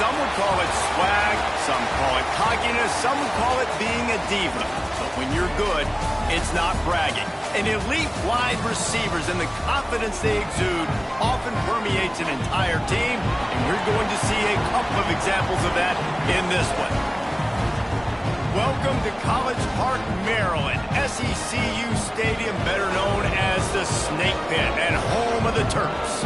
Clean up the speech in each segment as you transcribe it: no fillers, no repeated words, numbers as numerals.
Some would call it swag, some call it cockiness, some would call it being a diva. But when you're good, it's not bragging. And elite wide receivers and the confidence they exude often permeates an entire team, and you're going to see a couple of examples of that in this one. Welcome to College Park, Maryland, SECU Stadium, better known as the Snake Pit and home of the Terps.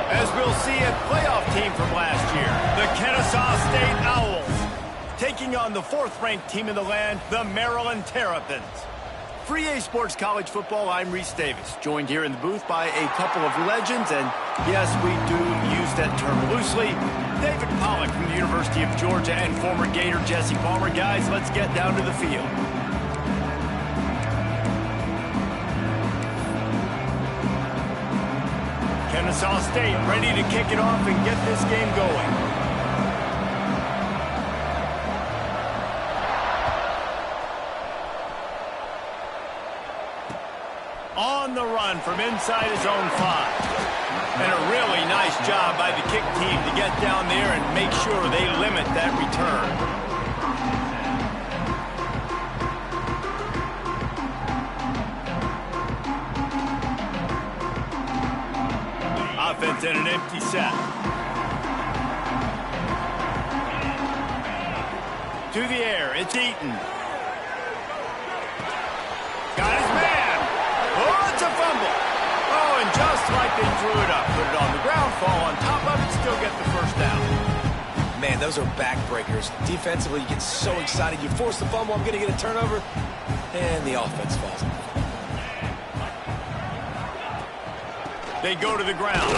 As we'll see, a playoff team from last year, the Ncaa State Owls, taking on the fourth-ranked team in the land, the Maryland Terrapins. For EA Sports College Football, I'm Reese Davis, joined here in the booth by a couple of legends, and yes, we do use that term loosely. David Pollack from the University of Georgia and former Gator Jesse Palmer. Guys, let's get down to the field. Ncaa State ready to kick it off and get this game going. On the run from inside his own 5. And a really nice job by the kick team to get down there and make sure they limit that return. Offense in an empty set. To the air, it's Eaton. Got his man. Oh, it's a fumble. Oh, and just like they drew it up, put it on the ground, fall on top of it, still get the first down. Man, those are backbreakers. Defensively, you get so excited. You force the fumble, I'm going to get a turnover, and the offense falls. They go to the ground.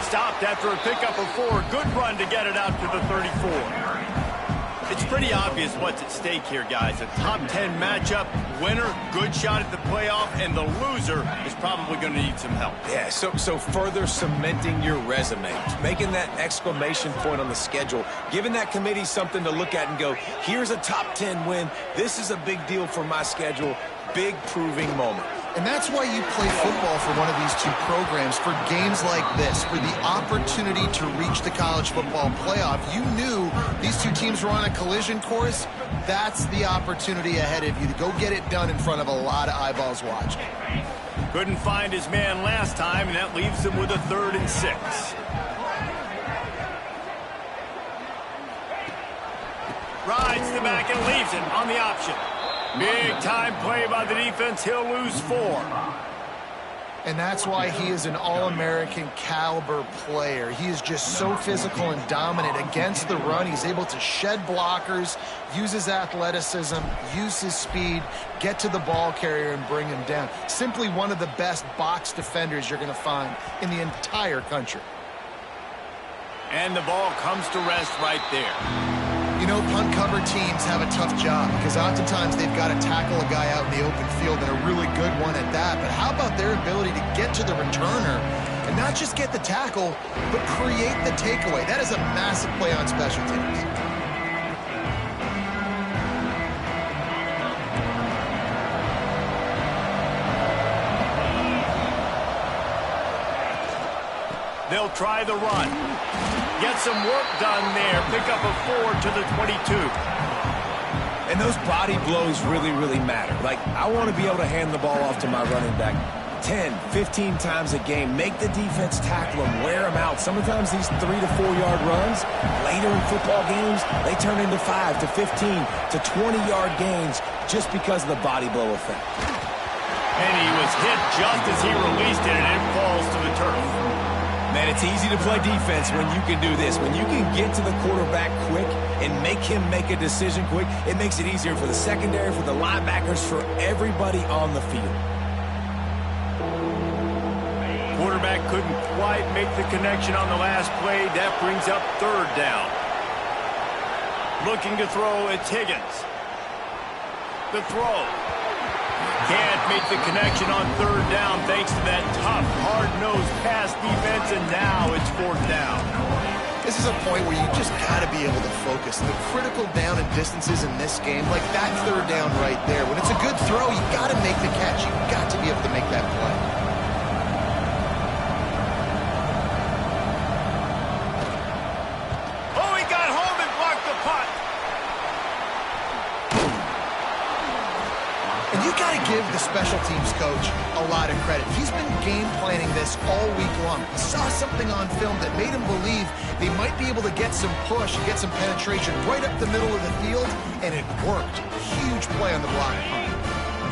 Stopped after a pickup of 4. Good run to get it out to the 34. It's pretty obvious what's at stake here, guys. A top 10 matchup, winner, good shot at the playoff, and the loser is probably going to need some help. Yeah, so further cementing your resume, making that exclamation point on the schedule, giving that committee something to look at and go, here's a top 10 win. This is a big deal for my schedule. Big proving moment. And that's why you play football for one of these two programs, for games like this, for the opportunity to reach the college football playoff. You knew these two teams were on a collision course. That's the opportunity ahead of you to go get it done in front of a lot of eyeballs watching. Couldn't find his man last time, and that leaves him with a 3rd and 6. Rides the back and leaves it on the option. Big-time play by the defense. He'll lose 4. And that's why he is an All-American caliber player. He is just so physical and dominant against the run. He's able to shed blockers, use his athleticism, use his speed, get to the ball carrier and bring him down. Simply one of the best box defenders you're going to find in the entire country. And the ball comes to rest right there. You know, punt cover teams have a tough job because oftentimes they've got to tackle a guy out in the open field and a really good one at that. But how about their ability to get to the returner and not just get the tackle, but create the takeaway? That is a massive play on special teams. They'll try the run. Get some work done there. Pick up a 4 to the 22. And those body blows really, really matter. Like, I want to be able to hand the ball off to my running back 10, 15 times a game. Make the defense tackle him, wear him out. Sometimes these 3 to 4 yard runs, later in football games, they turn into 5 to 15 to 20 yard gains just because of the body blow effect. And he was hit just as he released it, and it falls to the turf. Man, it's easy to play defense when you can do this. When you can get to the quarterback quick and make him make a decision quick, it makes it easier for the secondary, for the linebackers, for everybody on the field. Quarterback couldn't quite make the connection on the last play. That brings up 3rd down. Looking to throw, it's Higgins. The throw. Can't make the connection on 3rd down thanks to that tough, hard-nosed pass defense, and now it's 4th down. This is a point where you just got to be able to focus. The critical down and distances in this game, like that 3rd down right there. When it's a good throw, you got to make the catch. You've got to be able to make that play. the special teams coach a lot of credit. He's been game planning this all week long. He saw something on film that made him believe they might be able to get some push, get some penetration right up the middle of the field, and it worked. Huge play on the block punt.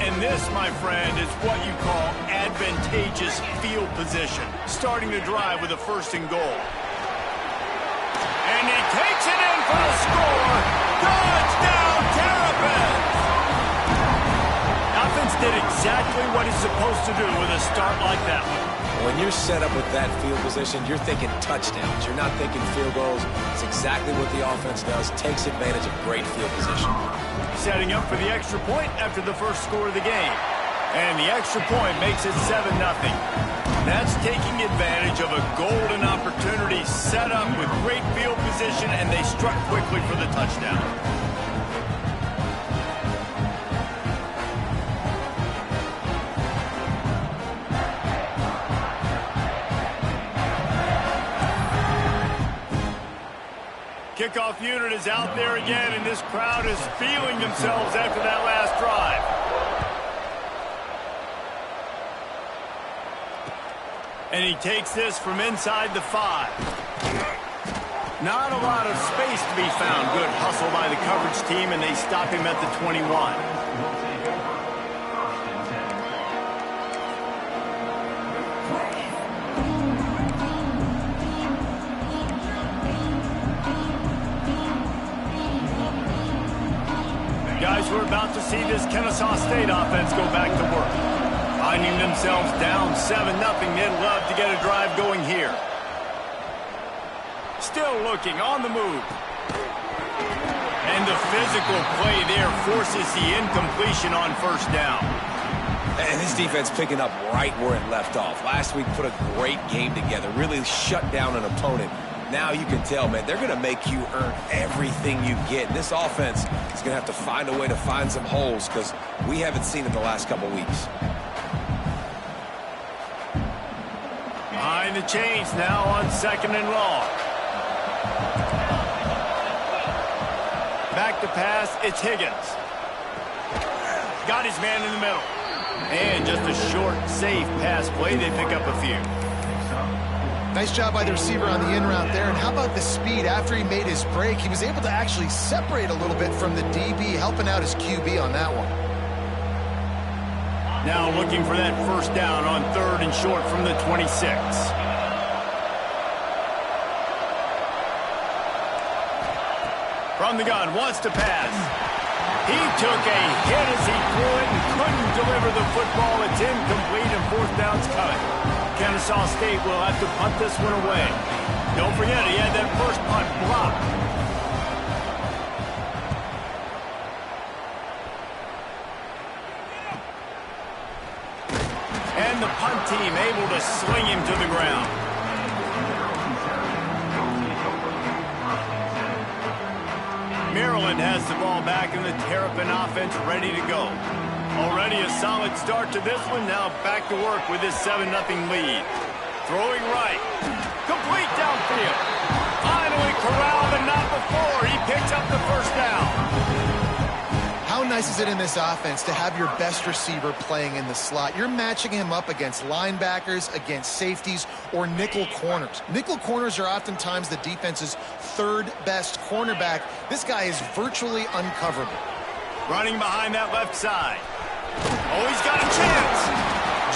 And this, my friend, is what you call advantageous field position. Starting the drive with a 1st and goal. And he takes it in for the score. Touchdown, Terrapins! Offense did exactly what he's supposed to do with a start like that one. When you're set up with that field position, you're thinking touchdowns. You're not thinking field goals. It's exactly what the offense does. Takes advantage of great field position. Setting up for the extra point after the first score of the game. And the extra point makes it 7-0. That's taking advantage of a golden opportunity set up with great field position, and they struck quickly for the touchdown. Kickoff unit is out there again, and this crowd is feeling themselves after that last drive. And he takes this from inside the 5. Not a lot of space to be found. Good hustle by the coverage team, and they stop him at the 21. Guys, we're about to see this Ncaa State offense go back to work. Finding themselves down 7-0, they'd love to get a drive going here. Still looking on the move. And the physical play there forces the incompletion on 1st down. And this defense picking up right where it left off. Last week put a great game together, really shut down an opponent. Now you can tell, man, they're going to make you earn everything you get. And this offense is going to have to find a way to find some holes because we haven't seen it the last couple weeks. Behind the chains now on 2nd and long. Back to pass, it's Higgins. Got his man in the middle. And just a short, safe pass play. They pick up a few. Nice job by the receiver on the in route there. And how about the speed? After he made his break, he was able to actually separate a little bit from the DB, helping out his QB on that one. Now looking for that 1st down on 3rd and short from the 26. From the gun, wants to pass. He took a hit as he threw it and couldn't deliver the football. It's incomplete and 4th down's coming. Ncaa State will have to punt this one away. Don't forget, he had that first punt blocked. And the punt team able to sling him to the ground. Maryland has the ball back, and the Terrapin offense ready to go. Already a solid start to this one. Now back to work with this 7-0 lead. Throwing right. Complete downfield. Finally corralled, but not before. He picks up the 1st down. How nice is it in this offense to have your best receiver playing in the slot? You're matching him up against linebackers, against safeties, or nickel corners. Nickel corners are oftentimes the defense's 3rd best cornerback. This guy is virtually uncoverable. Running behind that left side. Oh, he's got a chance.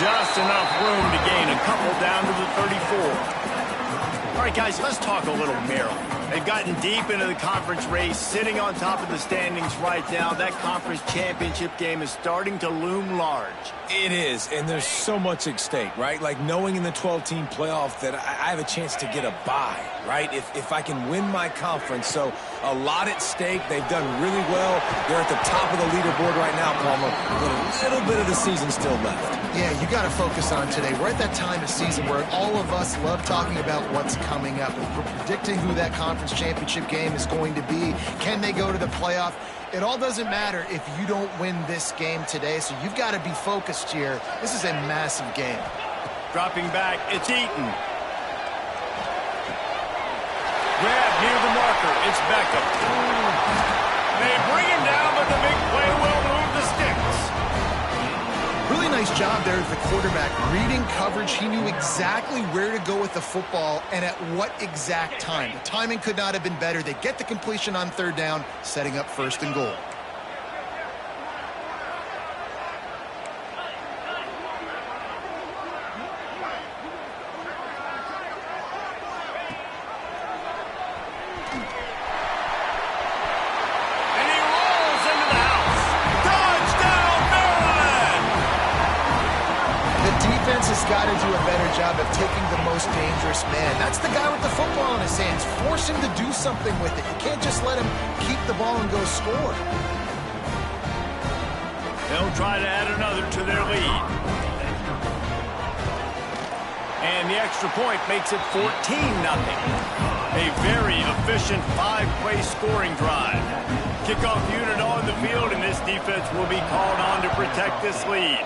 Just enough room to gain a couple down to the 34. All right, guys, let's talk a little Maryland. They've gotten deep into the conference race, sitting on top of the standings right now. That conference championship game is starting to loom large. It is, and there's so much at stake, right? Like knowing in the 12-team playoff that I have a chance to get a bye, right? If I can win my conference. So a lot at stake. They've done really well. They're at the top of the leaderboard right now, Palmer, with a little bit of the season still left. Yeah, you got to focus on today. We're at that time of season where all of us love talking about what's coming up. We're predicting who that conference championship game is going to be. Can they go to the playoff? It all doesn't matter if you don't win this game today, so you've got to be focused here. This is a massive game. Dropping back, it's Eaton. Grab near the marker, it's Beckham. They bring him down, but the big play will move the sticks. nice job there as the quarterback. Reading coverage, he knew exactly where to go with the football and at what exact time. The timing could not have been better. They get the completion on third down, setting up first and goal. Has got to do a better job of taking the most dangerous man. That's the guy with the football in his hands. Force him to do something with it. You can't just let him keep the ball and go score. They'll try to add another to their lead. And the extra point makes it 14-0. A very efficient 5-play scoring drive. Kickoff unit on the field, and this defense will be called on to protect this lead.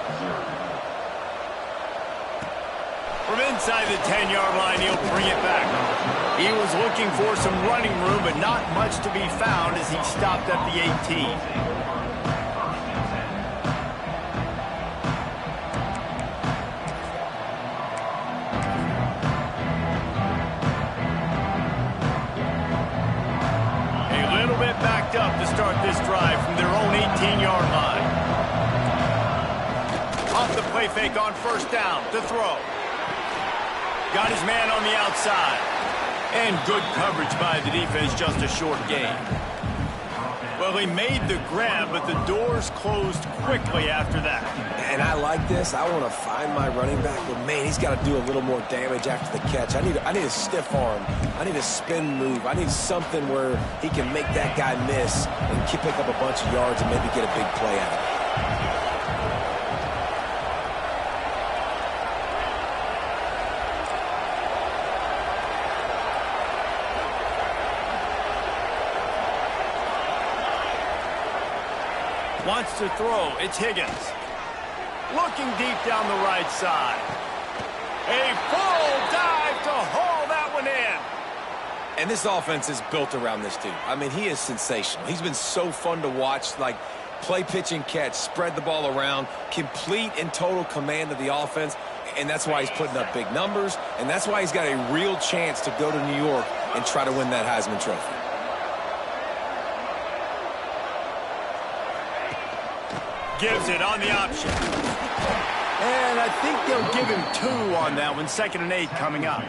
From inside the 10-yard line, he'll bring it back. He was looking for some running room, but not much to be found as he stopped at the 18. A little bit backed up to start this drive from their own 18-yard line. Off the play fake on first down to throw. Got his man on the outside. And good coverage by the defense, just a short gain. Well, he made the grab, but the doors closed quickly after that. And I like this. I want to find my running back, but man, he's got to do a little more damage after the catch. I need a stiff arm. I need a spin move. I need something where he can make that guy miss and pick up a bunch of yards and maybe get a big play out of it. Wants to throw. It's Higgins. Looking deep down the right side. A full dive to haul that one in. And this offense is built around this dude. I mean, he is sensational. He's been so fun to watch, like play, pitch, and catch, spread the ball around, complete and total command of the offense, and that's why he's putting up big numbers, and that's why he's got a real chance to go to New York and try to win that Heisman Trophy. Gives it on the option. And I think they'll give him 2 on that one. 2nd and 8 coming up.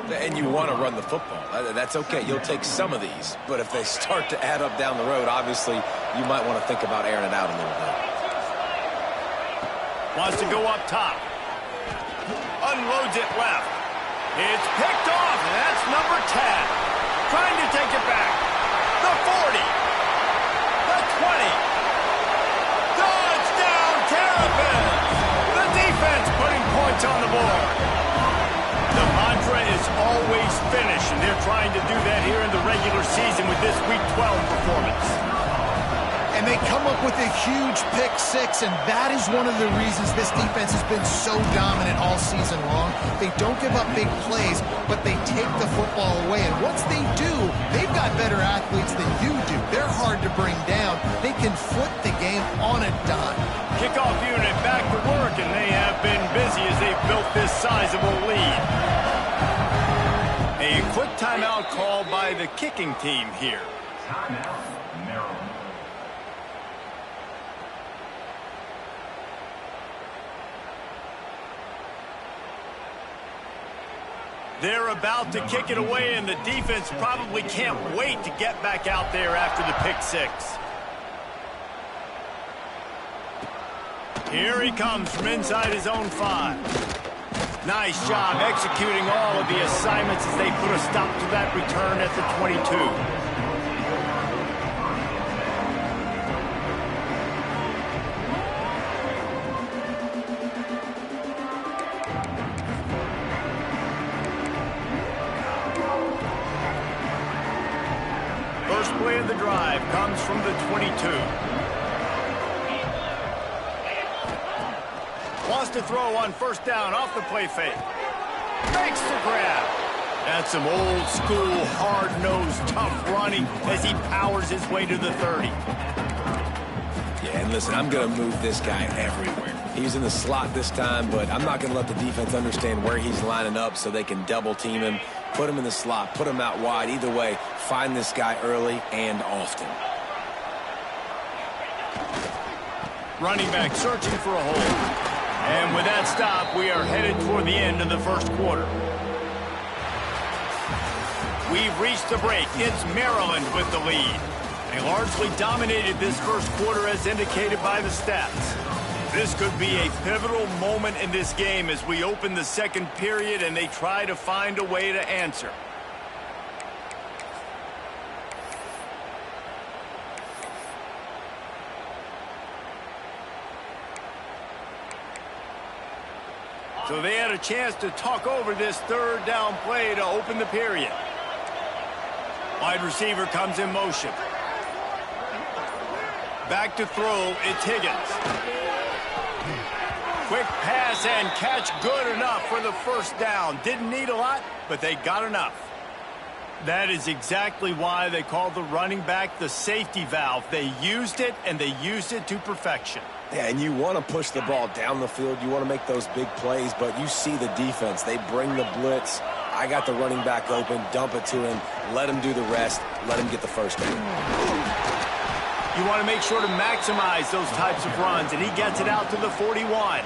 And you want to run the football. That's okay. You'll take some of these. But if they start to add up down the road, obviously, you might want to think about airing it out a little bit. Wants to go up top. Unloads it left. It's picked off, and that's number 10. Trying to take it back. The 40. The 20. The defense putting points on the board. The mantra is always finish, and they're trying to do that here in the regular season with this Week 12 performance. And they come up with a huge pick 6, and that is one of the reasons this defense has been so dominant all season long. They don't give up big plays, but they take the football away. And once they do, they've got better athletes than you do. They're hard to bring down. They can flip the game on a dime. Kickoff unit back to work, and they have been busy as they've built this sizable lead. A quick timeout call by the kicking team here. They're about to kick it away, and the defense probably can't wait to get back out there after the pick 6. Here he comes from inside his own 5. Nice job executing all of the assignments as they put a stop to that return at the 22. First play of the drive comes from the 22. Wants to throw on first down off the play fake. Makes the grab. That's some old school, hard-nosed, tough running as he powers his way to the 30. Yeah, and listen, I'm going to move this guy everywhere. He's in the slot this time, but I'm not going to let the defense understand where he's lining up so they can double team him, put him in the slot, put him out wide. Either way, find this guy early and often. Running back searching for a hole. And with that stop, we are headed toward the end of the first quarter. We've reached the break. It's Maryland with the lead. They largely dominated this first quarter as indicated by the stats. This could be a pivotal moment in this game as we open the second period and they try to find a way to answer. So they had a chance to talk over this third down play to open the period. Wide receiver comes in motion. Back to throw, it's Higgins. Quick pass and catch, good enough for the first down. Didn't need a lot, but they got enough. That is exactly why they call the running back the safety valve. They used it, and they used it to perfection. Yeah, and you want to push the ball down the field. You want to make those big plays, but you see the defense. They bring the blitz. I got the running back open, dump it to him, let him do the rest, let him get the first down. You want to make sure to maximize those types of runs, and he gets it out to the 41.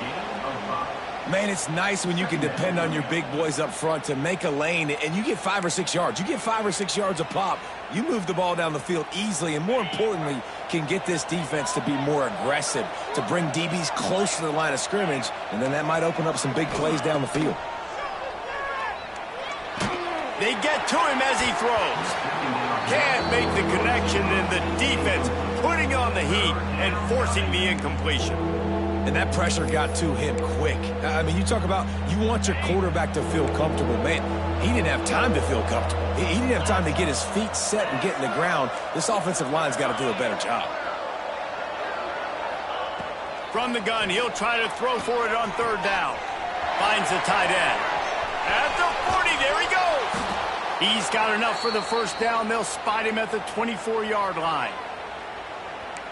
Man, it's nice when you can depend on your big boys up front to make a lane, and you get 5 or 6 yards. You get 5 or 6 yards a pop. You move the ball down the field easily, and more importantly, can get this defense to be more aggressive, to bring DBs close to the line of scrimmage, and then that might open up some big plays down the field. They get to him as he throws. Can't make the connection, and the defense putting on the heat and forcing the incompletion. And that pressure got to him quick. I mean, you talk about you want your quarterback to feel comfortable. Man, he didn't have time to feel comfortable. He didn't have time to get his feet set and get in the ground. This offensive line's got to do a better job. From the gun, he'll try to throw for it on third down. Finds the tight end. At the 40, there he goes. He's got enough for the first down. They'll spot him at the 24-yard line.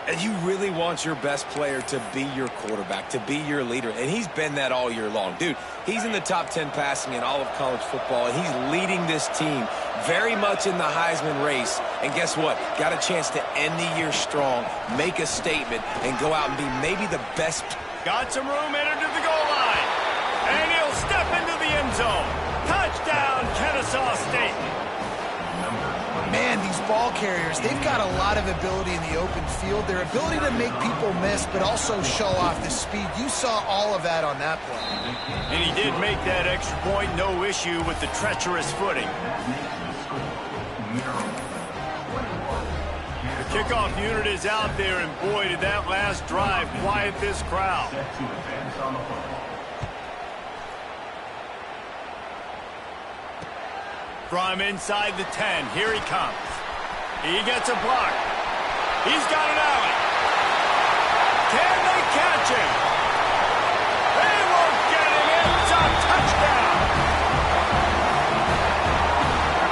And you really want your best player to be your quarterback, to be your leader. And he's been that all year long. Dude, he's in the top 10 passing in all of college football, and he's leading this team very much in the Heisman race. And guess what? Got a chance to end the year strong, make a statement, and go out and be maybe the best. Got some room, entered to the goal line. And he'll step into the end zone. Touchdown, Ncaa State. Man, these ball carriers, they've got a lot of ability in the open field. Their ability to make people miss, but also show off the speed. You saw all of that on that play. And he did make that extra point, no issue with the treacherous footing. The kickoff unit is out there, and boy, did that last drive quiet this crowd. From inside the 10, here he comes. He gets a block. He's got an alley. Can they catch him? They won't get him. It's a touchdown.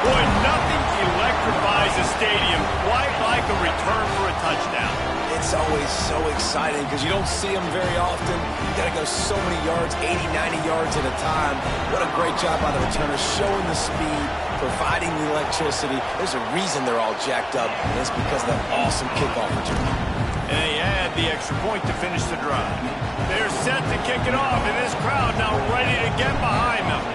Boy, nothing electrifies a stadium quite like a return for a touchdown. It's always so exciting because you don't see them very often. You got to go so many yards, 80, 90 yards at a time. What a great job by the returner, showing the speed, providing the electricity. There's a reason they're all jacked up, and it's because of that awesome kickoff return. And they add the extra point to finish the drive. They're set to kick it off, and this crowd now ready to get behind them.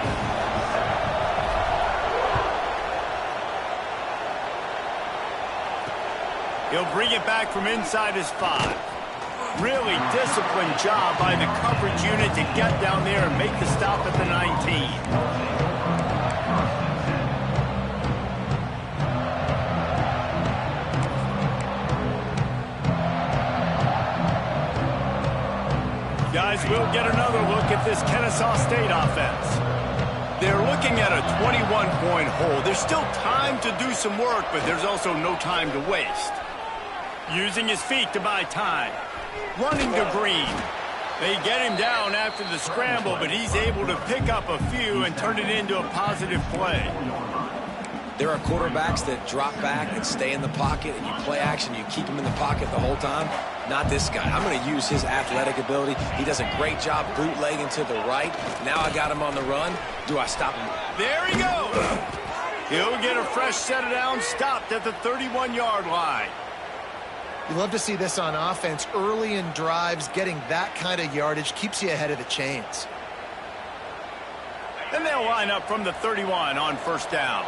He'll bring it back from inside his 5. Really disciplined job by the coverage unit to get down there and make the stop at the 19. Guys, we'll get another look at this Ncaa State offense. They're looking at a 21-point hole. There's still time to do some work, but there's also no time to waste. Using his feet to buy time. Running to Green. They get him down after the scramble, but he's able to pick up a few and turn it into a positive play. There are quarterbacks that drop back and stay in the pocket, and you play action, you keep him in the pocket the whole time. Not this guy. I'm going to use his athletic ability. He does a great job bootlegging to the right. Now I got him on the run. Do I stop him? There he goes. He'll get a fresh set of downs, stopped at the 31-yard line. You love to see this on offense. Early in drives, getting that kind of yardage keeps you ahead of the chains. And they'll line up from the 31 on first down.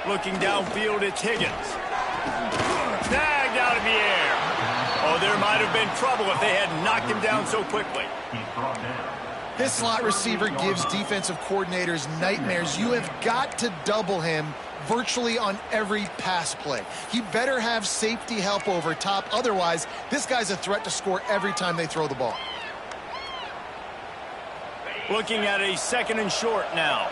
Looking downfield, it's Higgins. Snagged out of the air. Oh, there might have been trouble if they had knocked him down so quickly. This slot receiver gives defensive coordinators nightmares. You have got to double him virtually on every pass play. He better have safety help over top. Otherwise, this guy's a threat to score every time they throw the ball. Looking at a 2nd and short now.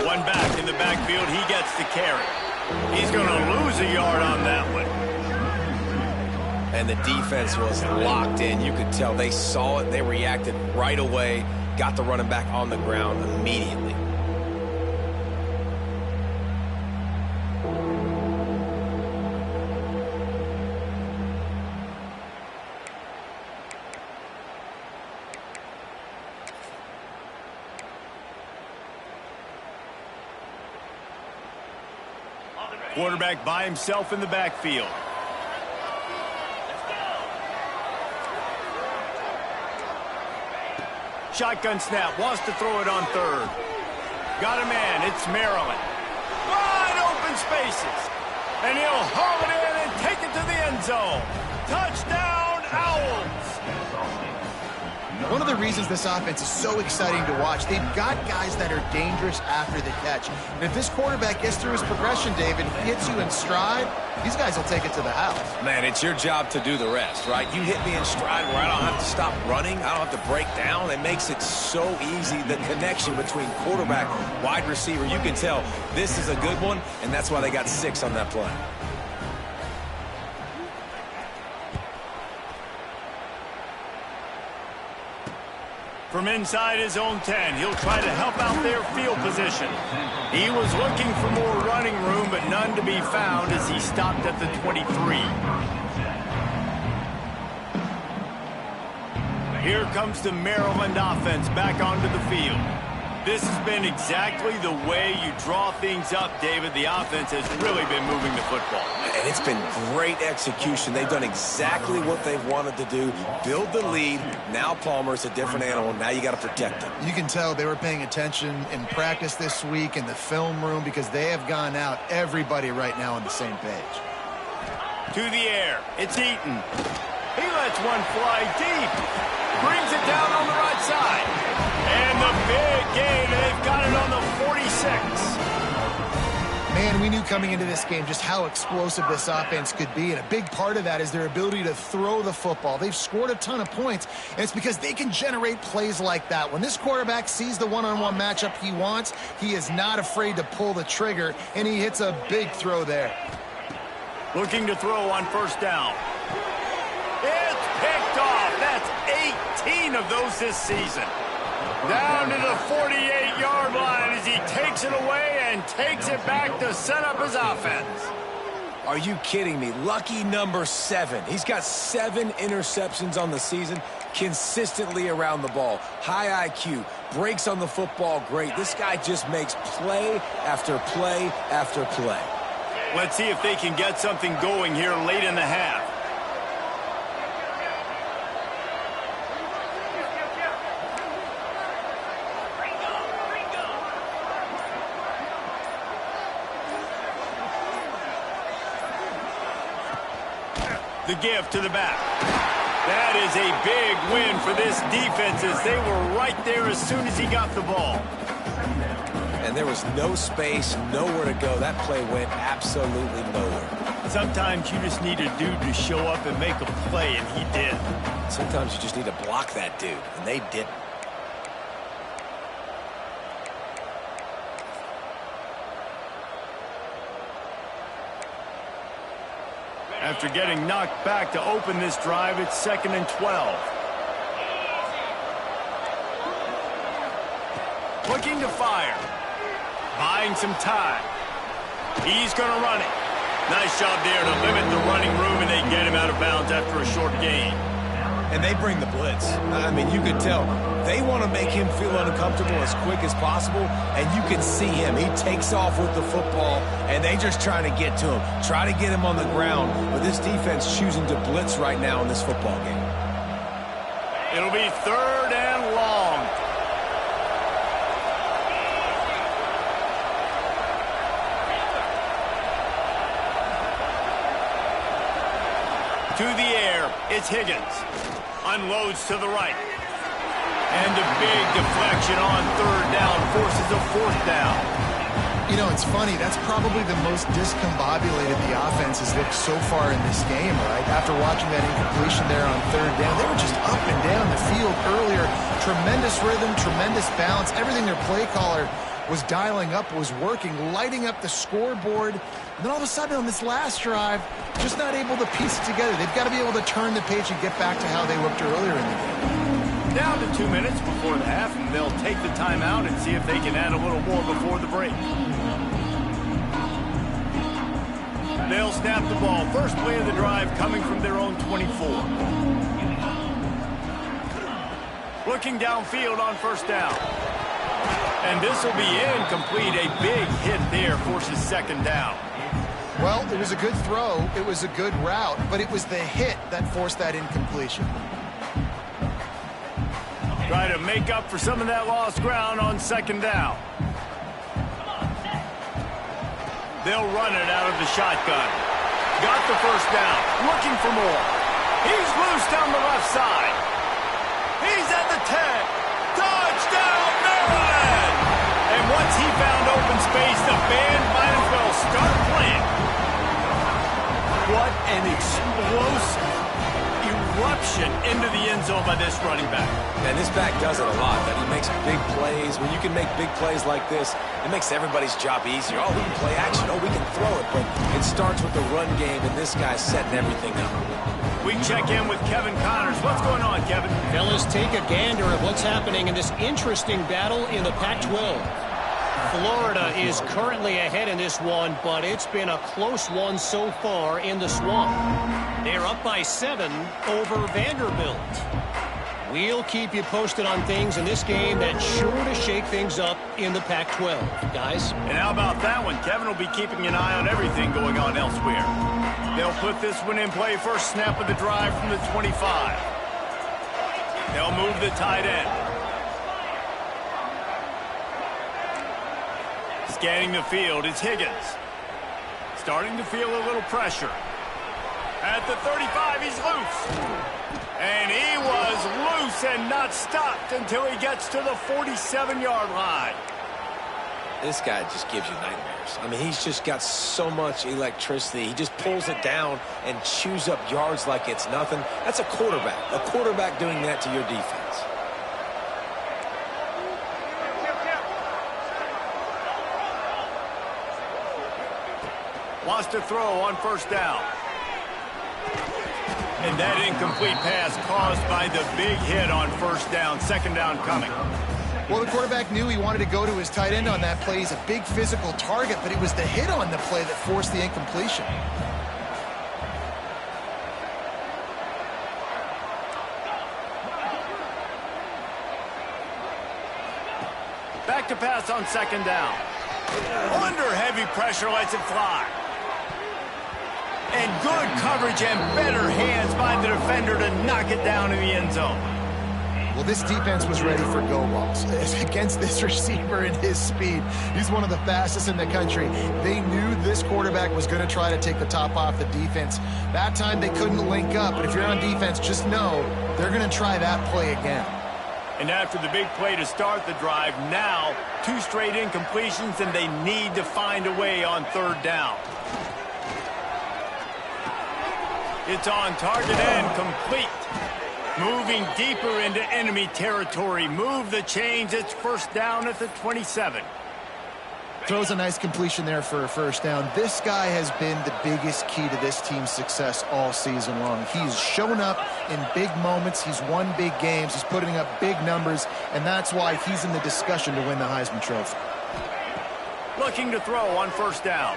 One back in the backfield. He gets the carry. He's going to lose a yard on that one. And the defense was locked in. You could tell they saw it. They reacted right away. Got the running back on the ground immediately. Quarterback by himself in the backfield. Shotgun snap, wants to throw it on 3rd. Got a man, it's Maryland. Wide open spaces. And he'll haul it in and take it to the end zone. Touchdown, Owls. One of the reasons this offense is so exciting to watch, they've got guys that are dangerous after the catch. And if this quarterback gets through his progression, David, hits you in stride, these guys will take it to the house. Man, it's your job to do the rest, right? You hit me in stride where I don't have to stop running. I don't have to break down. It makes it so easy. The connection between quarterback, wide receiver, you can tell this is a good one, and that's why they got 6 on that play. From inside his own 10, he'll try to help out their field position. He was looking for more running room, but none to be found as he stopped at the 23. Here comes the Maryland offense back onto the field. This has been exactly the way you draw things up, David. The offense has really been moving the football. And it's been great execution. They've done exactly what they've wanted to do. Build the lead. Now Palmer's a different animal. Now you got to protect him. You can tell they were paying attention in practice this week in the film room because they have gone out, everybody right now on the same page. To the air. It's Eaton. He lets one fly deep. Brings it down on the right side. And the big gain. They've got it on the 46. Man, we knew coming into this game just how explosive this offense could be, and a big part of that is their ability to throw the football. They've scored a ton of points, and it's because they can generate plays like that. When this quarterback sees the one-on-one matchup he wants, he is not afraid to pull the trigger, and he hits a big throw there. Looking to throw on first down. It's picked off. That's 18 of those this season. Down to the 48-yard line as he takes it away and takes it back to set up his offense. Are you kidding me? Lucky number 7. He's got 7 interceptions on the season, consistently around the ball. High IQ, breaks on the football great. This guy just makes play after play after play. Let's see if they can get something going here late in the half. The give to the back. That is a big win for this defense as they were right there as soon as he got the ball. And there was no space, nowhere to go. That play went absolutely nowhere. Sometimes you just need a dude to show up and make a play, and he did. Sometimes you just need to block that dude, and they didn't. After getting knocked back to open this drive, it's 2nd and 12. Looking to fire. Buying some time. He's going to run it. Nice job there to limit the running room, and they get him out of bounds after a short gain. And they bring the blitz. I mean, you could tell they want to make him feel uncomfortable as quick as possible, and you can see him. He takes off with the football, and they just trying to get to him, try to get him on the ground, but this defense choosing to blitz right now in this football game. It'll be 3rd and long. To the air, it's Higgins. Unloads to the right. And a big deflection on 3rd down forces a 4th down. You know, it's funny. That's probably the most discombobulated the offense has looked so far in this game, right? After watching that incompletion there on 3rd down, they were just up and down the field earlier. Tremendous rhythm, tremendous balance. Everything their play caller was dialing up was working, lighting up the scoreboard. And then all of a sudden on this last drive, just not able to piece it together. They've got to be able to turn the page and get back to how they looked earlier in the game. Down to 2 minutes before the half, and they'll take the timeout and see if they can add a little more before the break. They'll snap the ball. First play of the drive coming from their own 24. Looking downfield on 1st down. And this will be incomplete. A big hit there forces 2nd down. Well, it was a good throw. It was a good route, but it was the hit that forced that incompletion. Try to make up for some of that lost ground on 2nd down. They'll run it out of the shotgun. Got the 1st down. Looking for more. He's loose down the left side. He's at the 10. Touchdown, Maryland! And once he found open space, the band might as well start playing. What an explosive eruption into the end zone by this running back. And this back does it a lot, that he makes big plays. When you can make big plays like this, it makes everybody's job easier. Oh, we can play action. Oh, we can throw it. But it starts with the run game, and this guy's setting everything up. We check in with Kevin Connors. What's going on, Kevin? Fellas, take a gander at what's happening in this interesting battle in the Pac-12. Florida is currently ahead in this one, but it's been a close one so far in the Swamp. They're up by 7 over Vanderbilt. We'll keep you posted on things in this game that's sure to shake things up in the Pac-12, guys. And how about that one? Kevin will be keeping an eye on everything going on elsewhere. They'll put this one in play. First snap of the drive from the 25. They'll move the tight end. Scanning the field, it's Higgins. Starting to feel a little pressure. At the 35, he's loose. And he was loose and not stopped until he gets to the 47-yard line. This guy just gives you nightmares. I mean, he's just got so much electricity. He just pulls it down and chews up yards like it's nothing. That's a quarterback doing that to your defense. Wants to throw on 1st down. And that incomplete pass caused by the big hit on 1st down. 2nd down coming. Well, the quarterback knew he wanted to go to his tight end on that play. He's a big physical target, but it was the hit on the play that forced the incompletion. Back to pass on 2nd down. Under heavy pressure, lets it fly. And good coverage and better hands by the defender to knock it down in the end zone. Well, this defense was ready for go balls against this receiver and his speed. He's one of the fastest in the country. They knew this quarterback was going to try to take the top off the defense. That time they couldn't link up, but if you're on defense, just know they're going to try that play again. And after the big play to start the drive, now 2 straight incompletions, and they need to find a way on 3rd down. It's on target and complete. Moving deeper into enemy territory. Move the chains. It's 1st down at the 27. Throws a nice completion there for a first down. This guy has been the biggest key to this team's success all season long. He's shown up in big moments. He's won big games. He's putting up big numbers, and that's why he's in the discussion to win the Heisman Trophy. Looking to throw on first down.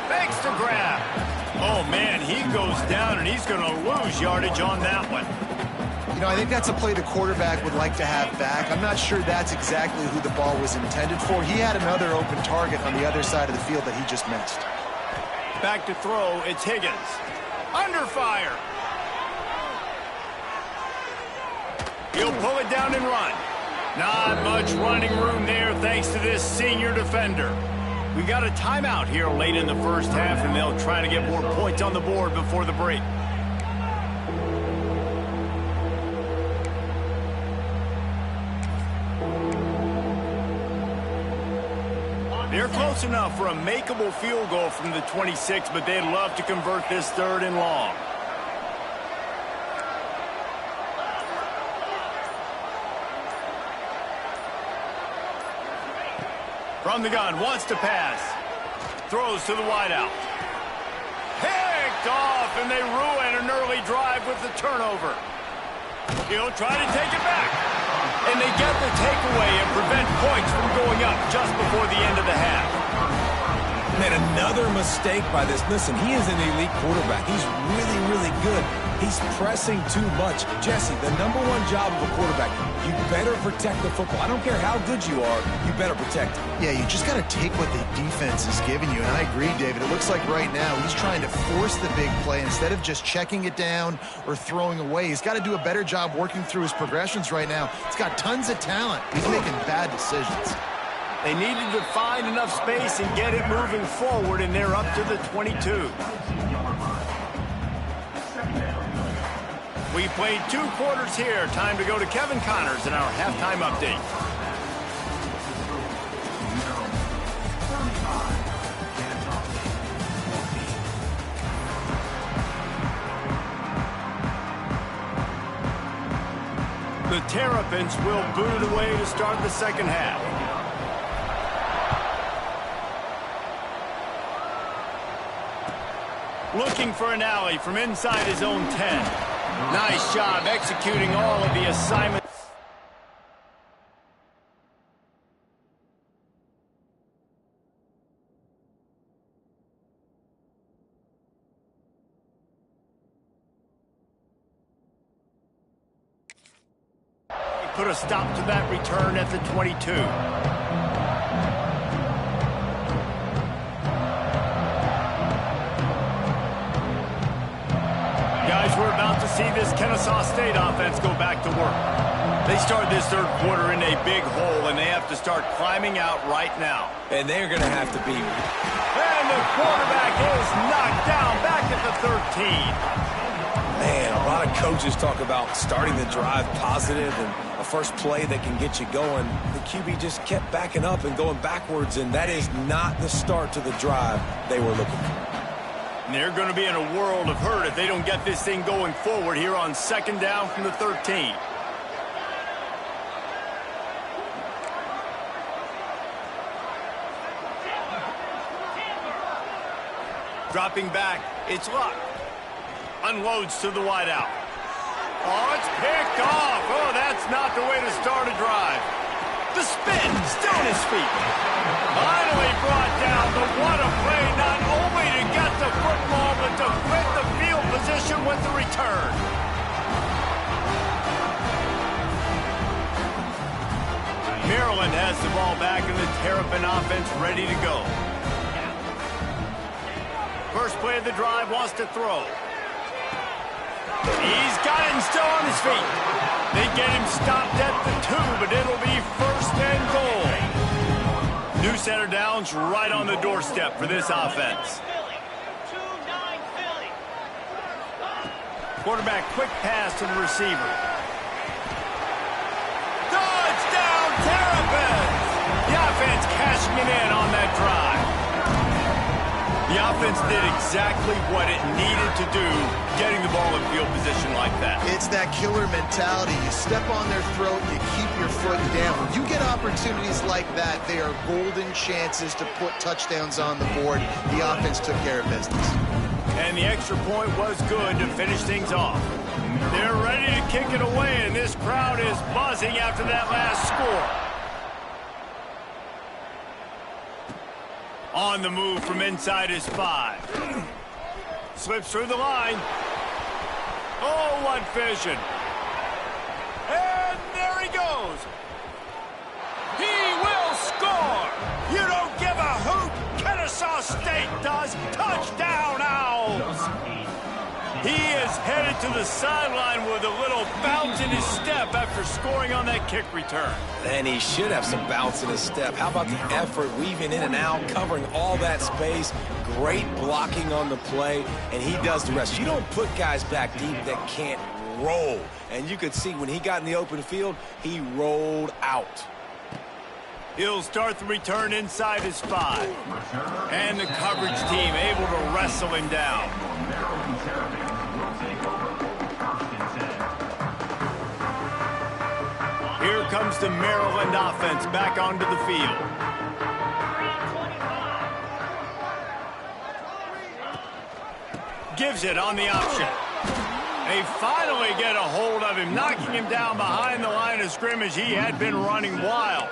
Fakes to grab. Oh, man, he goes down, and he's going to lose yardage on that one. You know, I think that's a play the quarterback would like to have back. I'm not sure that's exactly who the ball was intended for. He had another open target on the other side of the field that he just missed. Back to throw, it's Higgins. Under fire. He'll pull it down and run. Not much running room there thanks to this senior defender. We got a timeout here late in the first half, and they'll try to get more points on the board before the break. They're close enough for a makeable field goal from the 26, but they'd love to convert this 3rd and long. From the gun, wants to pass. Throws to the wideout. Picked off, and they ruin an early drive with the turnover. He'll try to take it back. And they get the takeaway and prevent points from going up just before the end of the half. Man, another mistake by this. Listen, he is an elite quarterback. He's really, really good. He's pressing too much. Jesse, the #1 job of a quarterback, you better protect the football. I don't care how good you are, you better protect it. Yeah, you just got to take what the defense is giving you. And I agree, David. It looks like right now he's trying to force the big play instead of just checking it down or throwing away. He's got to do a better job working through his progressions right now. He's got tons of talent. He's making bad decisions. They needed to find enough space and get it moving forward, and they're up to the 22. We played 2 quarters here. Time to go to Kevin Connors in our halftime update. The Terrapins will boot it away to start the second half. Looking for an alley from inside his own 10. Nice job executing all of the assignments. Put a stop to that return at the 22. We're about to see this Ncaa State offense go back to work. They start this 3rd quarter in a big hole, and they have to start climbing out right now. And they're going to have to be. And the quarterback is knocked down back at the 13. Man, a lot of coaches talk about starting the drive positive and a first play that can get you going. The QB just kept backing up and going backwards, and that is not the start to the drive they were looking for. And they're going to be in a world of hurt if they don't get this thing going forward here on 2nd down from the 13. Dropping back, it's Luck. Unloads to the wideout. Oh, it's picked off. Oh, that's not the way to start a drive. The spin, still on his feet. Finally brought down, but what a play, not only to get the football, but to fit the field position with the return. Maryland has the ball back and the Terrapin offense ready to go. First play of the drive, wants to throw. He's got it and still on his feet. They get him stopped at the 2, but it'll be 1st and goal. New center downs right on the doorstep for this offense. Quarterback quick pass to the receiver. Touchdown Terrapins! The offense cashing it in on that drive. The offense did exactly what it needed to do, getting the ball in field position like that. It's that killer mentality. You step on their throat, you keep your foot down. When you get opportunities like that, they are golden chances to put touchdowns on the board. The offense took care of business. And the extra point was good to finish things off. They're ready to kick it away, and this crowd is buzzing after that last score. On the move from inside his 5. Slips through the line. Oh, what vision. And there he goes. He will score. You don't give a hoot. Ncaa State does. Touchdown, Owls. He is headed to the sideline with a little bounce in his step after scoring on that kick return. And he should have some bounce in his step. How about the effort, weaving in and out, covering all that space, great blocking on the play, and he does the rest. You don't put guys back deep that can't roll. And you could see when he got in the open field, he rolled out. He'll start the return inside his 5. And the coverage team able to wrestle him down. Here comes the Maryland offense back onto the field. Gives it on the option. They finally get a hold of him, knocking him down behind the line of scrimmage. He had been running wild.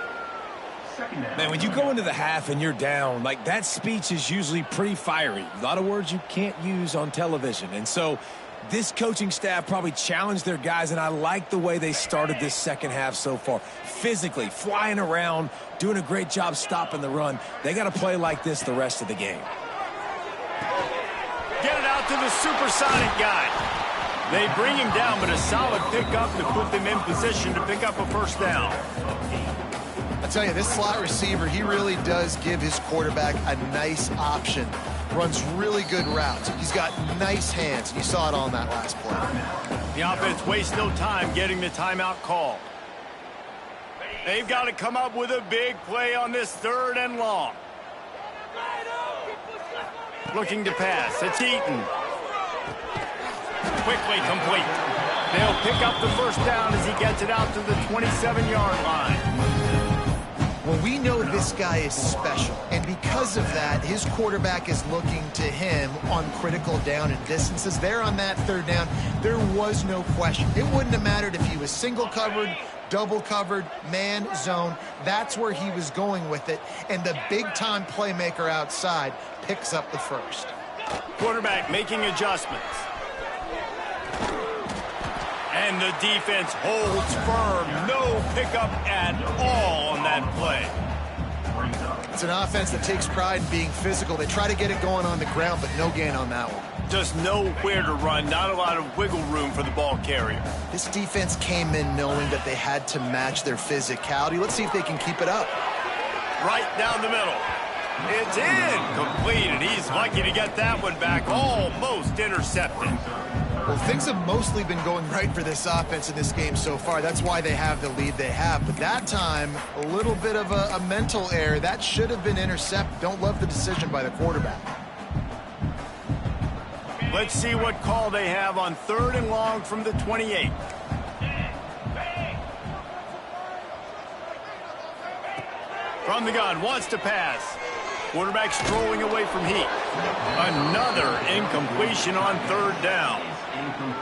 Man, when you go into the half and you're down, like, that speech is usually pretty fiery. A lot of words you can't use on television. And so this coaching staff probably challenged their guys, and I like the way they started this second half so far. Physically, flying around, doing a great job stopping the run. They got to play like this the rest of the game. Get it out to the supersonic guy. They bring him down, but a solid pickup to put them in position to pick up a first down. I tell you, this slot receiver, he really does give his quarterback a nice option. Runs really good routes. He's got nice hands. You saw it on that last play. The offense wastes no time getting the timeout call. They've got to come up with a big play on this 3rd and long. Looking to pass. It's Eaton. Quickly complete. They'll pick up the first down as he gets it out to the 27-yard line. Well, we know this guy is special, and because of that, his quarterback is looking to him on critical down and distances. There on that 3rd down, there was no question. It wouldn't have mattered if he was single covered, double covered, man, zone. That's where he was going with it, and the big-time playmaker outside picks up the first. Quarterback making adjustments. And the defense holds firm. No pickup at all on that play. It's an offense that takes pride in being physical. They try to get it going on the ground, but no gain on that one. Just nowhere to run. Not a lot of wiggle room for the ball carrier. This defense came in knowing that they had to match their physicality. Let's see if they can keep it up. Right down the middle. It's incomplete, and he's lucky to get that one back. Almost intercepted. Well, things have mostly been going right for this offense in this game so far. That's why they have the lead they have. But that time, a little bit of a mental error. That should have been intercepted. Don't love the decision by the quarterback. Let's see what call they have on 3rd and long from the 28. From the gun, wants to pass. Quarterback strolling away from Heat. Another incompletion on 3rd down.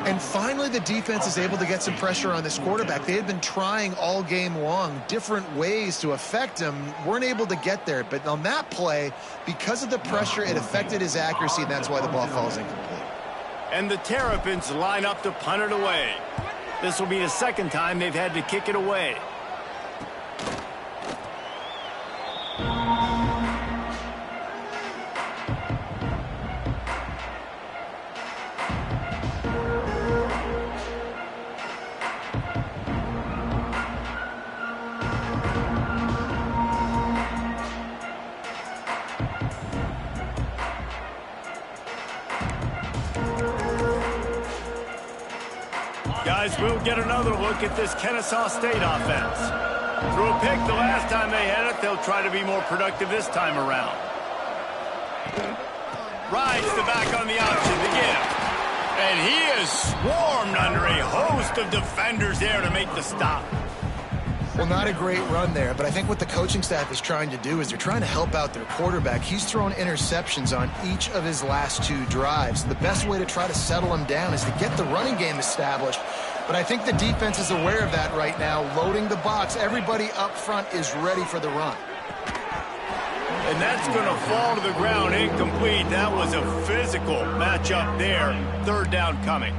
And finally, the defense is able to get some pressure on this quarterback. They had been trying all game long different ways to affect him. Weren't able to get there. But on that play, because of the pressure, it affected his accuracy, and that's why the ball falls incomplete. And the Terrapins line up to punt it away. This will be the 2nd time they've had to kick it away. Guys, we'll get another look at this Ncaa State offense. Threw a pick the last time they had it. They'll try to be more productive this time around. Rides the back on the option to get him. And he is swarmed under a host of defenders there to make the stop. Well, not a great run there, but I think what the coaching staff is trying to do is they're trying to help out their quarterback. He's thrown interceptions on each of his last 2 drives. The best way to try to settle him down is to get the running game established. But I think the defense is aware of that right now, loading the box. Everybody up front is ready for the run. And that's going to fall to the ground incomplete. That was a physical matchup there. 3rd down coming.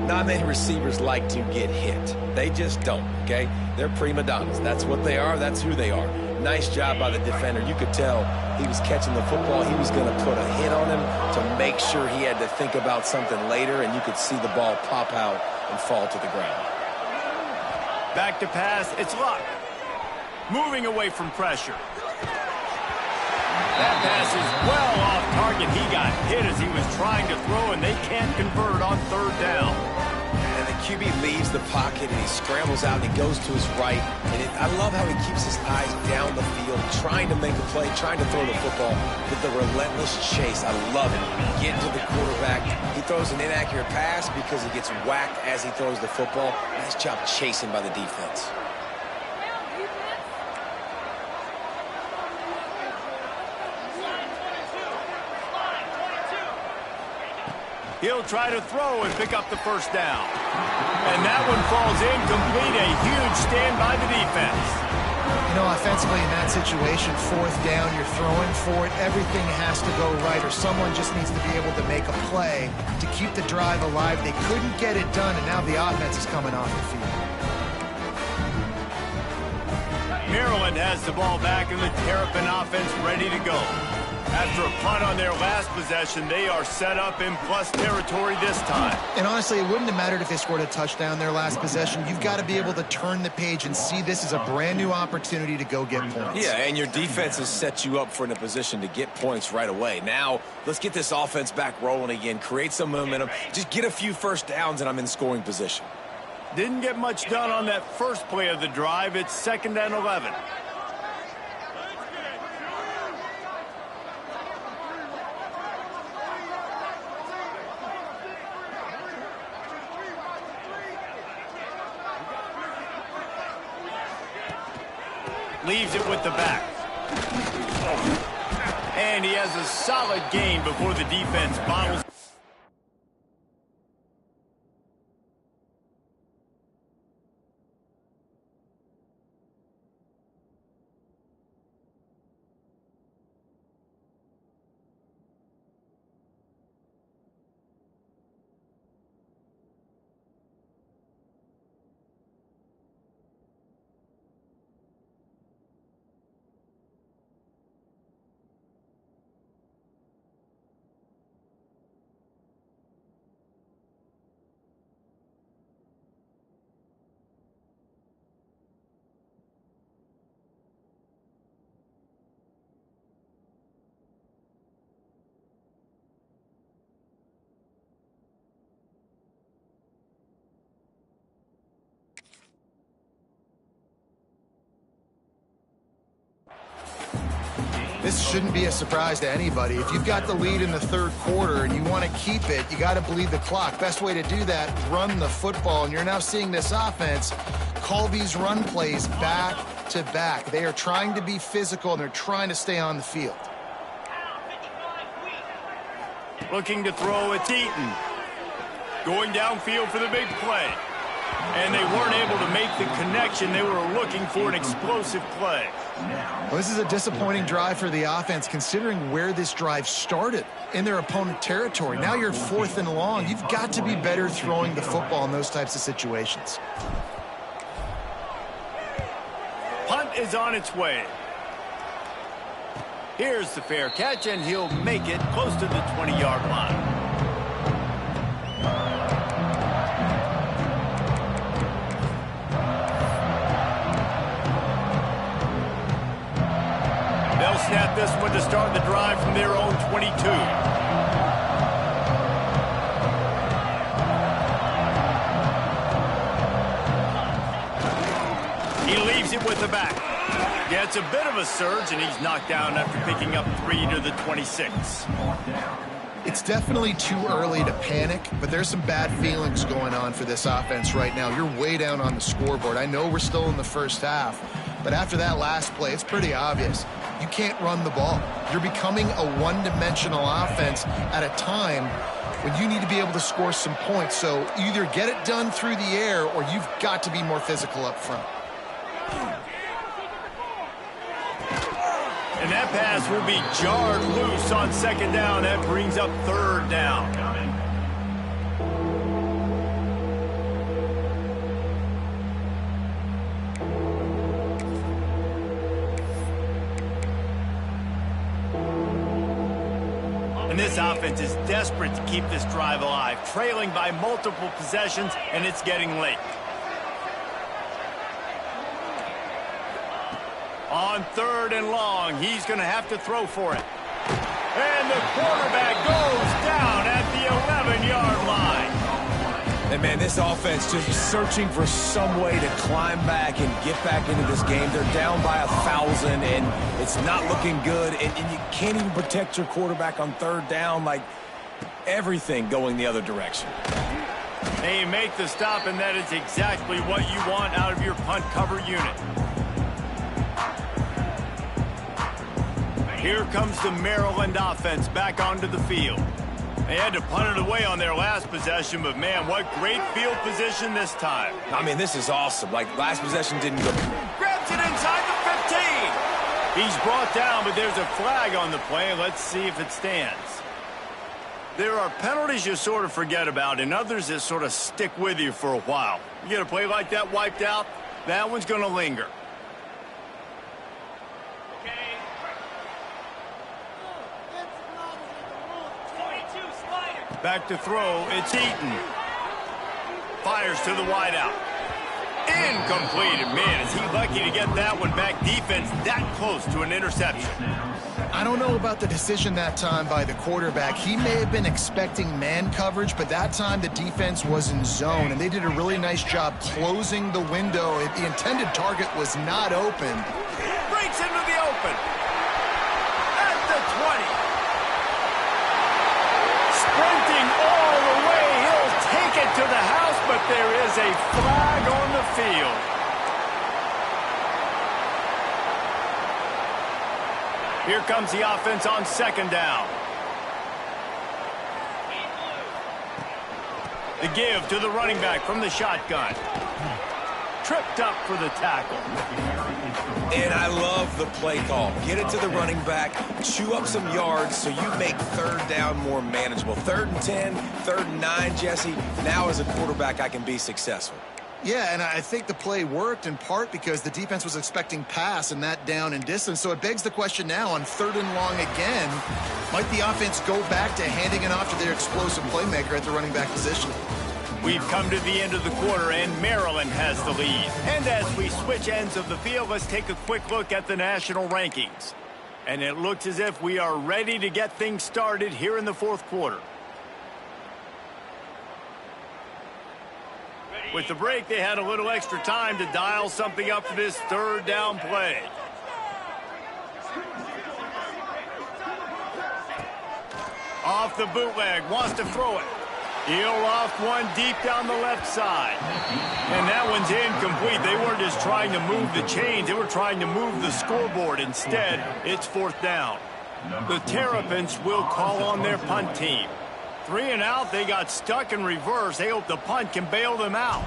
Not many receivers like to get hit. They just don't, okay? They're prima donnas. That's what they are. That's who they are. Nice job by the defender. You could tell he was catching the football. He was going to put a hit on him to make sure he had to think about something later, and you could see the ball pop out and fall to the ground. Back to pass. It's Luck. Moving away from pressure. That pass is well off target. He got hit as he was trying to throw, and they can't convert on 3rd down. And the QB leaves the pocket, and he scrambles out, and he goes to his right. And I love how he keeps his eyes down the field, trying to make a play, trying to throw the football with the relentless chase. I love it. Getting to the quarterback. He throws an inaccurate pass because he gets whacked as he throws the football. Nice job chasing by the defense. He'll try to throw and pick up the 1st down. And that one falls incomplete. A huge stand by the defense. You know, offensively in that situation, 4th down, you're throwing for it. Everything has to go right, or someone just needs to be able to make a play to keep the drive alive. They couldn't get it done, and now the offense is coming off the field. Maryland has the ball back, and the Terrapin offense ready to go. After a punt on their last possession, they are set up in plus territory this time. And honestly, it wouldn't have mattered if they scored a touchdown their last possession. You've got to be able to turn the page and see this as a brand new opportunity to go get points. Yeah, and your defense has set you up for in a position to get points right away. Now, let's get this offense back rolling again, create some momentum, just get a few 1st downs, and I'm in scoring position. Didn't get much done on that first play of the drive. It's 2nd and 11. Leaves it with the back. And he has a solid gain before the defense bottles. This shouldn't be a surprise to anybody. If you've got the lead in the 3rd quarter and you want to keep it, you got to bleed the clock. Best way to do that, run the football. And you're now seeing this offense call these run plays back to back. They are trying to be physical, and they're trying to stay on the field. Looking to throw, it's Eaton. Going downfield for the big play. And they weren't able to make the connection. They were looking for an explosive play. Well, this is a disappointing drive for the offense, considering where this drive started in their opponent territory. Now you're 4th and long. You've got to be better throwing the football in those types of situations. Punt is on its way. Here's the fair catch, and he'll make it close to the 20-yard line. They'll snap this one to start the drive from their own 22. He leaves it with the back. Yeah, it's a bit of a surge, and he's knocked down after picking up 3 to the 26. It's definitely too early to panic, but there's some bad feelings going on for this offense right now. You're way down on the scoreboard. I know we're still in the first half, but after that last play, it's pretty obvious. You can't run the ball. You're becoming a one-dimensional offense at a time when you need to be able to score some points. So either get it done through the air or you've got to be more physical up front. And that pass will be jarred loose on second down. That brings up third down. And this offense is desperate to keep this drive alive, trailing by multiple possessions, and it's getting late. On third and long, he's going to have to throw for it. And the quarterback goes down at the 11-yard line. And, man, this offense just searching for some way to climb back and get back into this game. They're down by 1,000, and it's not looking good. And you can't even protect your quarterback on third down. Like, everything going the other direction. They make the stop, and that is exactly what you want out of your punt cover unit. Here comes the Maryland offense back onto the field. They had to punt it away on their last possession, but, man, what great field position this time. I mean, this is awesome. Like, last possession didn't go. Grabs it inside the 15. He's brought down, but there's a flag on the play. Let's see if it stands. There are penalties you sort of forget about and others that sort of stick with you for a while. You get a play like that wiped out, that one's going to linger. Back to throw, it's Eaton. Fires to the wideout. Incomplete. And man, is he lucky to get that one back. Defense that close to an interception. I don't know about the decision that time by the quarterback. He may have been expecting man coverage, but that time the defense was in zone, and they did a really nice job closing the window. The intended target was not open. Breaks into the open. At the 20. Sprinting all the way, he'll take it to the house, but there is a flag on the field. Here comes the offense on second down. The give to the running back from the shotgun. Tripped up for the tackle. And I love the play call. Get it to the running back, chew up some yards so you make third down more manageable. 3rd and 10, 3rd and 9, Jesse. Now as a quarterback, I can be successful. Yeah, and I think the play worked in part because the defense was expecting pass and that down and distance. So it begs the question now on 3rd and long again, might the offense go back to handing it off to their explosive playmaker at the running back position? We've come to the end of the quarter, and Maryland has the lead. And as we switch ends of the field, let's take a quick look at the national rankings. And it looks as if we are ready to get things started here in the fourth quarter. With the break, they had a little extra time to dial something up for this third down play. Off the bootleg, wants to throw it. He'll loft one deep down the left side. And that one's incomplete. They weren't just trying to move the chains. They were trying to move the scoreboard. Instead, it's fourth down. The Terrapins will call on their punt team. 3 and out, they got stuck in reverse. They hope the punt can bail them out.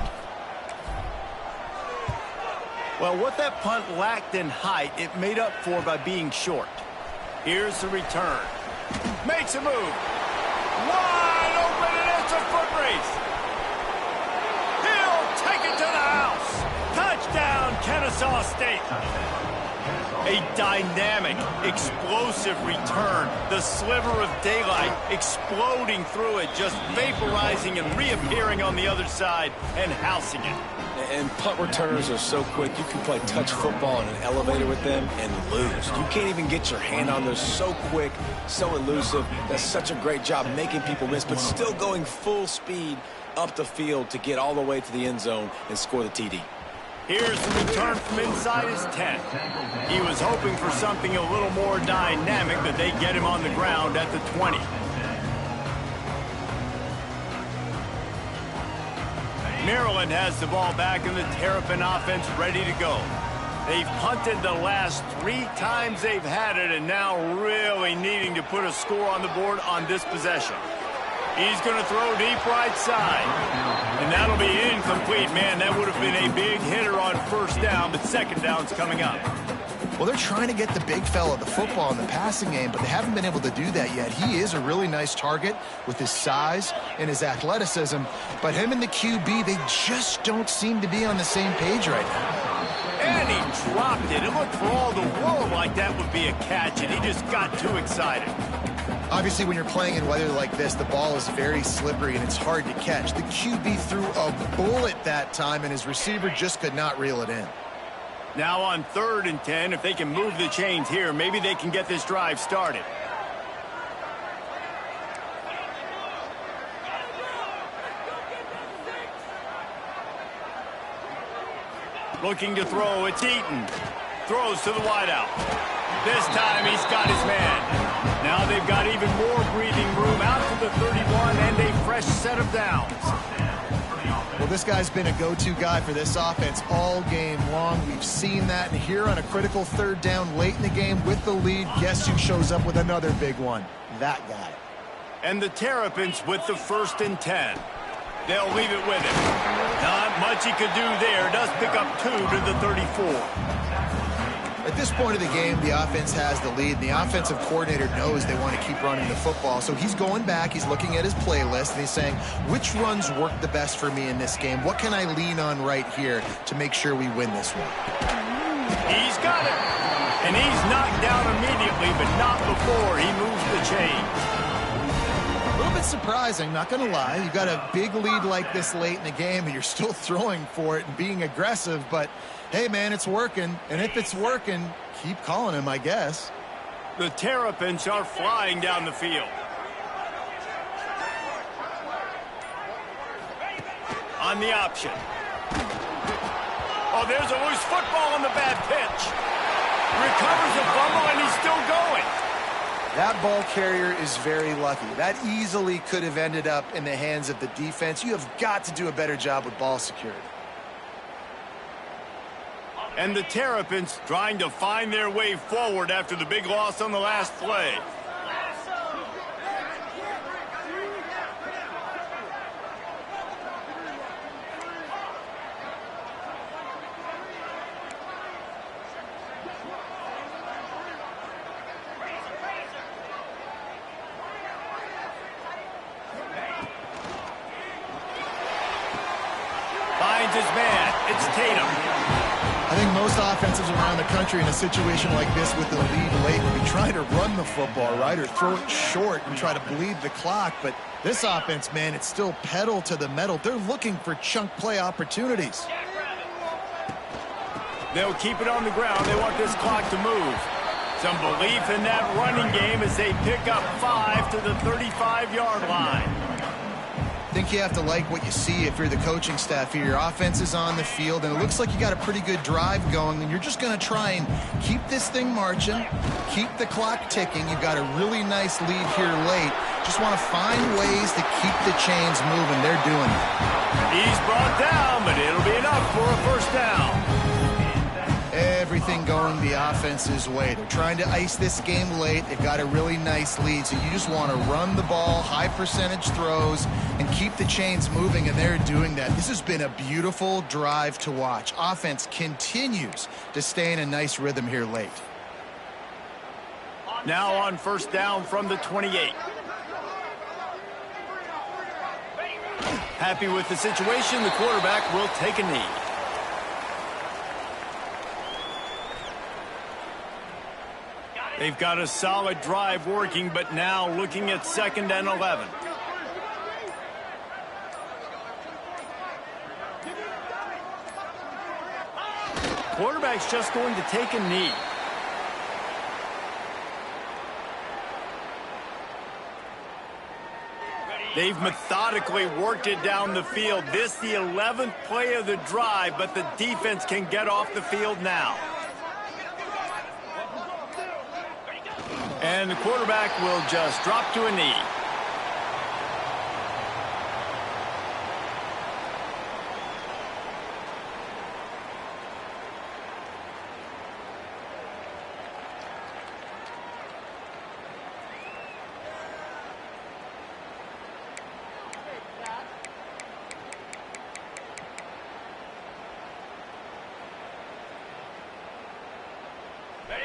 Well, what that punt lacked in height, it made up for by being short. Here's the return. Makes a move. Wide open, and it's a foot race. He'll take it to the house. Touchdown, Kennesaw State. A dynamic, explosive return. The sliver of daylight exploding through it, just vaporizing and reappearing on the other side and housing it. And punt returners are so quick. You can play touch football in an elevator with them and lose. You can't even get your hand on those. So quick, so elusive. Does such a great job making people miss, but still going full speed up the field to get all the way to the end zone and score the TD. Here's the return from inside his 10. He was hoping for something a little more dynamic, but they get him on the ground at the 20. Maryland has the ball back and the Terrapin offense ready to go. They've punted the last 3 times they've had it, and now really needing to put a score on the board on this possession. He's going to throw deep right side. And that'll be incomplete. Man, that would have been a big hitter on first down, but second down's coming up. Well, they're trying to get the big fella the football in the passing game, but they haven't been able to do that yet. He is a really nice target with his size and his athleticism, but him and the QB, they just don't seem to be on the same page right now. And he dropped it. It looked for all the world like that would be a catch, and he just got too excited. Obviously, when you're playing in weather like this, the ball is very slippery and it's hard to catch. The QB threw a bullet that time, and his receiver just could not reel it in. Now on 3rd and 10, if they can move the chains here, maybe they can get this drive started. Looking to throw, it's Eaton. Throws to the wideout. This time he's got his man. Now they've got even more breathing room out to the 31 and a fresh set of downs. Well, this guy's been a go-to guy for this offense all game long. We've seen that, and here on a critical 3rd down late in the game with the lead, guess who shows up with another big one? That guy. And the Terrapins with the 1st and 10. They'll leave it with him. Not much he could do there. Does pick up 2 to the 34. At this point of the game, the offense has the lead. The offensive coordinator knows they want to keep running the football. So he's going back, he's looking at his playlist, and he's saying, which runs work the best for me in this game? What can I lean on right here to make sure we win this one? He's got it. And he's knocked down immediately, but not before he moves the chains. A little bit surprising, not going to lie. You've got a big lead like this late in the game, and you're still throwing for it and being aggressive, but hey, man, it's working. And if it's working, keep calling him, I guess. The Terrapins are flying down the field. On the option. Oh, there's a loose football on the bad pitch. Recovers the fumble, and he's still going. That ball carrier is very lucky. That easily could have ended up in the hands of the defense. You have got to do a better job with ball security. And the Terrapins trying to find their way forward after the big loss on the last play. Finds his man. It's Tatum. I think most offensives around the country in a situation like this with the lead late would be trying to run the football, right, or throw it short and try to bleed the clock. But this offense, man, it's still pedal to the metal. They're looking for chunk play opportunities. They'll keep it on the ground. They want this clock to move. Some belief in that running game as they pick up 5 to the 35-yard line. I think you have to like what you see if you're the coaching staff here. Your offense is on the field, and it looks like you got a pretty good drive going, and you're just going to try and keep this thing marching, keep the clock ticking. You've got a really nice lead here late. Just want to find ways to keep the chains moving. They're doing it. He's brought down, but it'll be enough for a first down. Everything going the offense's way. They're trying to ice this game late. They've got a really nice lead, so you just want to run the ball, high percentage throws, and keep the chains moving, and they're doing that. This has been a beautiful drive to watch. Offense continues to stay in a nice rhythm here late. Now on first down from the 28. Happy with the situation, the quarterback will take a knee. They've got a solid drive working, but now looking at 2nd and 11. Quarterback's just going to take a knee. They've methodically worked it down the field. This the 11th play of the drive, but the defense can get off the field now. And the quarterback will just drop to a knee.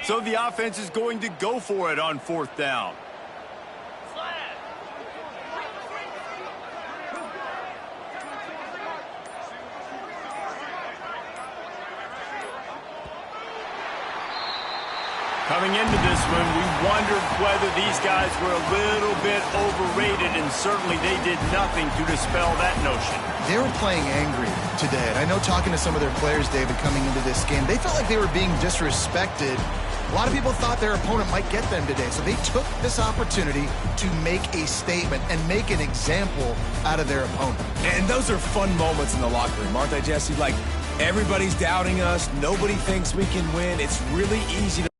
So the offense is going to go for it on 4th down. Coming into this one, we wondered whether these guys were a little bit overrated, and certainly they did nothing to dispel that notion. They were playing angry today. And I know talking to some of their players, David, coming into this game, they felt like they were being disrespected. A lot of people thought their opponent might get them today, so they took this opportunity to make a statement and make an example out of their opponent. And those are fun moments in the locker room, aren't they, Jesse? Like, everybody's doubting us. Nobody thinks we can win. It's really easy to